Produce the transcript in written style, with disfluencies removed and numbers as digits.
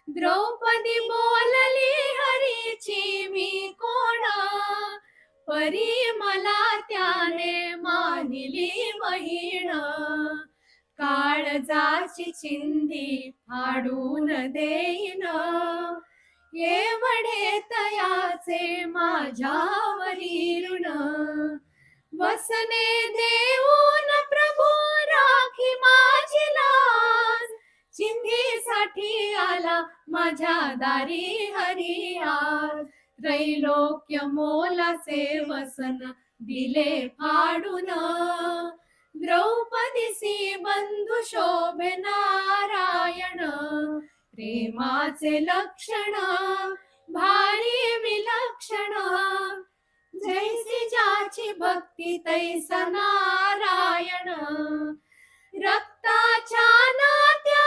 द्रौपदी बोलली हरीची मी कोण, परी मला त्याने मानिली बहीण. काळजाची चिंधी फाडून देईन, एवढे तयाचे माझ्यावरी ऋण. वसने देऊन प्रभू राखी माझी लाज, चिंधीसाठी आला माझ्या दारी हरी आज. त्रैलोक्य मोलाचे वसन दिले फाडून, द्रौपदीसी बंधू शोभे नारायण. प्रेमाचे लक्षण भारी विलक्षण, जैसी ज्याची भक्ती तैसा नारायण. रक्ताच्या नात्या